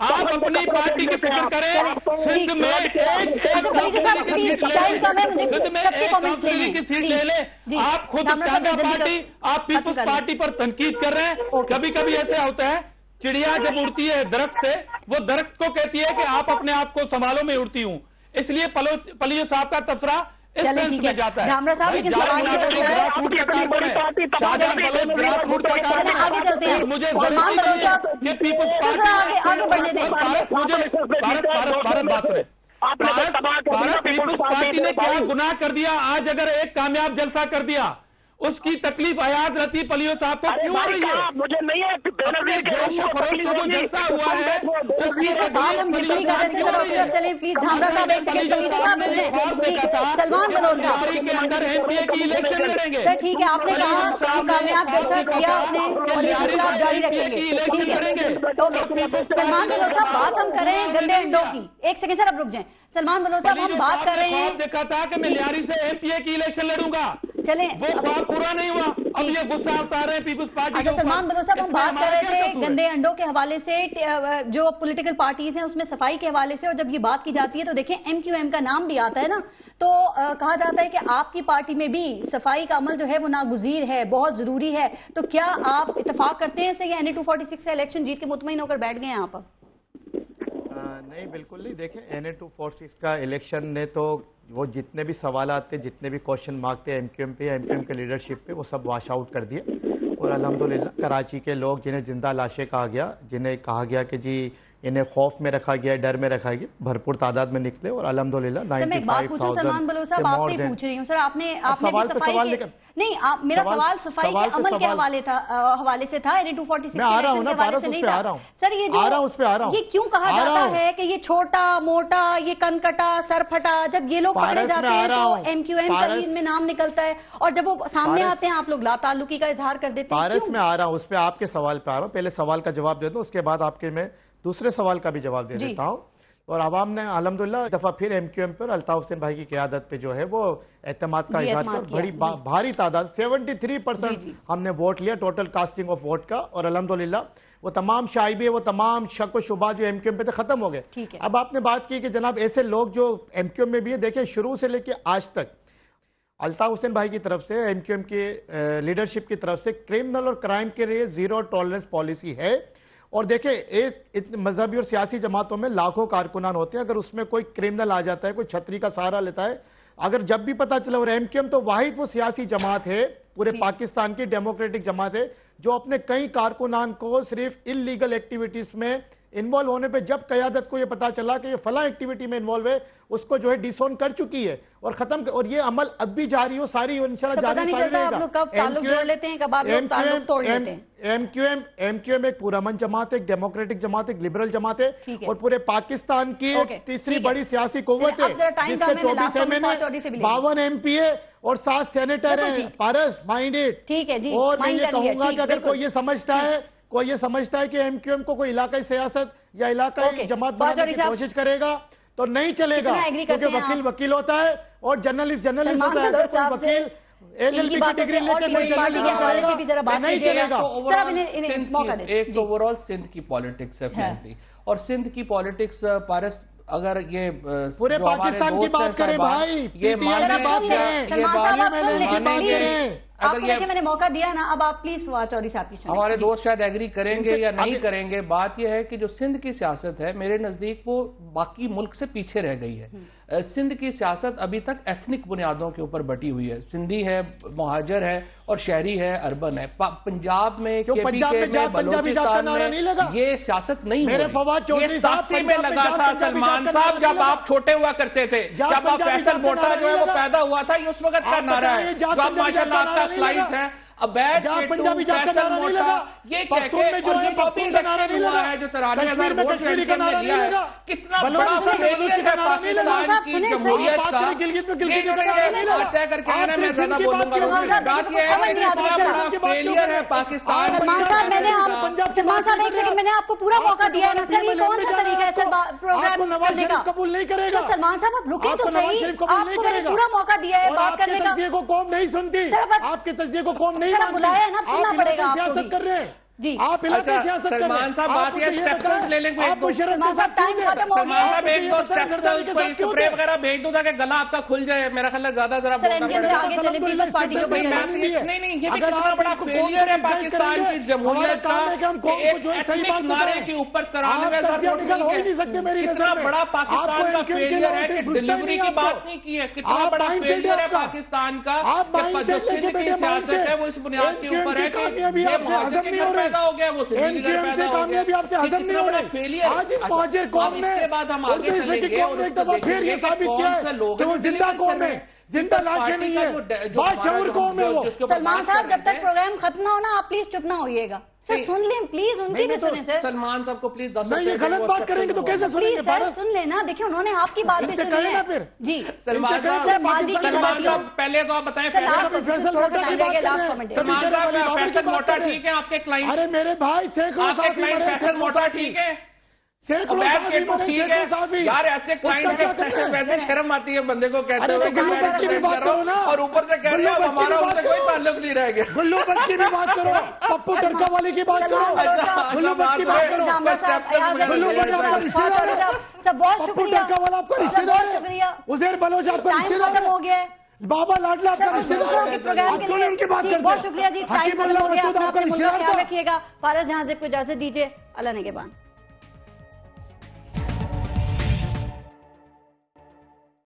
आप अपनी पार्टी की फिक्र करें। सिंध में एक सीट ले ले। आप खुद टांगा पार्टी, आप पीपुल्स पार्टी पर तनकीद कर रहे हैं। कभी कभी ऐसा होता है, चिड़िया जब उड़ती है दरख्त से, वो दरख्त को कहती है कि आप अपने आप को संभालो, मैं उड़ती हूँ। इसलिए पलियो साहब का तबसरा चले ठीक है ढामरा साहब, लेकिन सवाल ये पूछ रहा है, आगे चलते हैं। सलमान बलोच साहब आगे बढ़ने दें। भारत पीपुल्स पार्टी ने क्या गुनाह कर दिया? आज अगर एक कामयाब जलसा कर दिया, उसकी तकलीफ आयात रहती पलियो साहब को क्यों हो रही है? मुझे नहीं है जोश खरोश से जो जलसा हुआ है उसकी चले प्लीज ढामरा साहब एक सेकंड सलमान बलोच साहब के अंदर एमपीए की इलेक्शन लड़ेंगे। सर ठीक है, आपने कहा कामयाब जलसा किया आपने और ये जारी रखेंगे, ठीक है ओके। सलमान बलोच साहब बात हम करें गंदे अंडों की, एक सेकंड सर आप रुक जाएं। सलमान बलोच साहब हम बात कर रहे हैं, देखा था कि मैं लियारी से एमपीए की इलेक्शन लड़ूंगा, चले वो ख्वाब पूरा नहीं हुआ। अब ये गुस्सा उतार रहे हैं पीपुल्स पार्टी। अच्छा सलमान बलोच साहब, हम बात कर रहे थे गंदे अंडों के हवाले से, जो पॉलिटिकल पार्टीज हैं उसमें सफाई के हवाले से, और जब ये बात की जाती है तो देखें एमक्यूएम का नाम भी आता है ना, तो कहा जाता है कि आपकी पार्टी में भी सफाई का अमल जो है वो नागुजीर है, बहुत जरूरी है। तो क्या आप इत्तेफाक करते हैं इससे, NA 246 का इलेक्शन जीत के मुतमईन होकर बैठ गए यहाँ पर? नहीं, बिल्कुल नहीं। देखें NA 246 का इलेक्शन ने तो वो जितने भी सवाल आते, जितने भी क्वेश्चन मांगते हैं एमक्यूएम पे या एमक्यूएम के लीडरशिप पे, वो सब वॉश आउट कर दिए। और अल्हम्दुलिल्लाह कराची के लोग जिन्हें जिंदा लाशें कहा गया, जिन्हें कहा गया कि जी इन्हें खौफ में रखा गया, डर में रखा गया, भरपूर तादाद में निकले और अल्हम्दुलिल्लाह 95,000 सलमान बलोच साहब आपसे ही पूछ रही हूँ सर, आपने भी सफाई के नहीं, मेरा सवाल सफाई के अमल के हवाले से था, NA 246 के हवाले से नहीं था सर। ये जो ये क्यों कहा जाता है कि ये छोटा मोटा, ये कनकटा सर फटा, जब ये लोग पकड़े जाते हैं तो एमक्यूएम का में नाम निकलता है, और जब वो सामने आते हैं आप लोग लाताल्लुकी का इजहार कर देते हैं। पारस में आ रहा हूँ, उस पर आपके सवाल पे आ रहा हूँ। पहले सवाल का जवाब दे दूं, उसके बाद आपके मैं दूसरे सवाल का भी जवाब दे देता हूं। और आवाम ने अल्हम्दुलिल्लाह दफा फिर एमक्यूएम पर अल्ताफ हुसैन भाई की क़यादत पे जो है वो एतमाद का इजहार कर, बड़ी भारी तादाद 73% हमने वोट लिया टोटल कास्टिंग ऑफ वोट का। और अल्हम्दुलिल्लाह वो तमाम शाइबे, वो तमाम शक व शुबा जो एमक्यूएम पे थे खत्म हो गए। अब आपने बात की कि जनाब ऐसे लोग जो एमक्यूएम में भी है, देखिए शुरू से लेके आज तक अल्ताफ हुसैन भाई की तरफ से, एमक्यूएम के लीडरशिप की तरफ से क्रिमिनल और क्राइम के लिए जीरो टॉलरेंस पॉलिसी है। और देखिए मजहबी और सियासी जमातों में लाखों कारकुनान होते हैं, अगर उसमें कोई क्रिमिनल आ जाता है, कोई छतरी का सहारा लेता है, अगर जब भी पता चला, और एमक्यूएम तो वाहिद वो सियासी जमात है पूरे पाकिस्तान की डेमोक्रेटिक जमात है जो अपने कई कारकुनान को सिर्फ इलीगल एक्टिविटीज में इन्वॉल्व होने पे, जब क़यादत को ये पता चला कि ये फला एक्टिविटी में इन्वॉल्व है, उसको जो है डिसोन कर चुकी है और खत्म, और ये अमल अब भी जारी हो, सारी इंशाल्लाह जारी एमक्यूएम एक पुरअमन जमात है, एक डेमोक्रेटिक जमात है, एक लिबरल जमात है और पूरे पाकिस्तान की तीसरी बड़ी सियासी कुव्वत है जिसके 24 MNA 52 MPA और 7 सेनेटर हैं। पारस माइंड इट। ठीक है जी। और मैं ये कहूंगा कि अगर कोई ये समझता है कि एमक्यूएम को कोई इलाकाई सियासत या इलाकाई जमात बनाने की कोशिश करेगा तो नहीं चलेगा, क्योंकि वकील होता है और जर्नलिस्ट होता है। अगर कोई वकील एलएलबी की डिग्री लेकर नहीं चलेगा। एक तो ओवरऑल सिंध की पॉलिटिक्स है और सिंध की पॉलिटिक्स पारस, अगर ये पूरे पाकिस्तान की बात करें भाई, ये आपको देखिए मैंने मौका दिया ना, अब आप प्लीज फवाद चौधरी साहब की हमारे दोस्त शायद एग्री करेंगे या नहीं करेंगे। बात यह है कि जो सिंध की सियासत है मेरे नजदीक वो बाकी मुल्क से पीछे रह गई है। सिंध की सियासत अभी तक एथनिक बुनियादों के ऊपर बटी हुई है। सिंधी है, मुहाजिर है और शहरी है, अर्बन है। पंजाब में, बलूचिस्तान में ये सियासत नहीं हुई। ये 87 में लगा था सलमान साहब, जब आप छोटे हुआ करते थे, जब आप फैसल मोटा जो है वो पैदा हुआ था, ये उस वक्त का नारा है जो आप माशाल्लाह आपका क्लाइंट है। पंजाबी फैसल मोटा ये कह के जो है इलेक्शन हुआ है जो 93,000 वोट एमक्यूएम ने लिया है, कितना बड़ा फेलियर है पाकिस्तान की जमहूरियत का। ये जो तय करके आना, मैं ज्यादा बोलूंगा, बात ये है कि कितना बड़ा फेलियर है पाकिस्तान। सलमान साहब एक सेकंड, मैंने आपको पूरा मौका दिया है ना सर, ये कौन सा तरीका है सर प्रोग्राम करने का? कबूल नहीं करेगा सलमान साहब, आप रुके तो सही, आपको मैंने पूरा मौका दिया है बात करने का। तजिए को कौम नहीं सुनती, आपके तजिए को कौम नहीं बुलाया है ना, सुनना पड़ेगा आपको कर रहे हैं जी। आप सलमान साहब बात ये स्टेप्स ले लेंगे, सलमान साहब टाइम खत्म हो गया है। साहब एक दो स्टेप्स कोई स्प्रे वगैरह भेज दो ताकि गला आपका खुल जाए। मेरा ख्याल है ज्यादा जरा आगे चले, पीपल्स पार्टी के ऊपर चले। नहीं, ये भी कितना बड़ा फेलियर है पाकिस्तान की जमहूरियत का। एक नारे के ऊपर 93,000 वोट हो ही नहीं सकते। कितना बड़ा पाकिस्तान का फेलियर है कि डिलीवरी की बात नहीं की है। कितना बड़ा फेलियर है पाकिस्तान का, जो सिंध की सियासत है वो इस बुनियाद के ऊपर है कि ये मुहाजिर के घर पैदा हो गया, वो सिंधी घर पैदा हो गया। कितना बड़ा फेलियर। आज इस मुहाजिर कौम ने, इसके बाद हम आगे चलेंगे और एक दफा फिर ये साबित किया है कि वो जिंदा कौम है, जिंदा लाशें नहीं है, बाशऊर कौम है वो। सलमान साहब जब तक प्रोग्राम खत्म ना हो ना, आप प्लीज चुप ना होइएगा सर, सुन लें प्लीज, उनकी भी सुने सर। सलमान साहब को प्लीज 10 नहीं, ये गलत बात करेंगे तो कैसे सुनेंगे? सर सुन लेना, देखिए उन्होंने आपकी बात भी सुनी है फिर जी। सलमान साहब पहले तो आप बताएं, सलमान साहब फैसल मोटा ठीक है आपके क्लाइंट? अरे मेरे भाई सैकड़ों फैसल मोटा ठीक है, यार ऐसे क्लाइंट वैसे शर्म आती है बंदे को कहते हुए और ऊपर से कह रहे हो हमारा उनसे कोई ताल्लुक नहीं रह गया। गुल्लू भट्ट की भी बात करो, पप्पू टरका वाली की बात करो, गुल्लू भट्ट की बात करो, गुल्लू भट्ट आपका रिश्तेदार है, बहुत शुक्रिया, वाला आपका रिश्तेदार है, शुक्रिया, उज़ैर बलोच आपका रिश्तेदार हो गया, बाबा लाडला आपका रिश्तेदार है, प्रोग्राम के लिए उनकी बात करते हैं। बहुत शुक्रिया जी, टाइम खत्म हो गया, अपना ख्याल रखिएगा। फारस जहां से को इजाजत दीजिए, अल्लाह ने के बाद।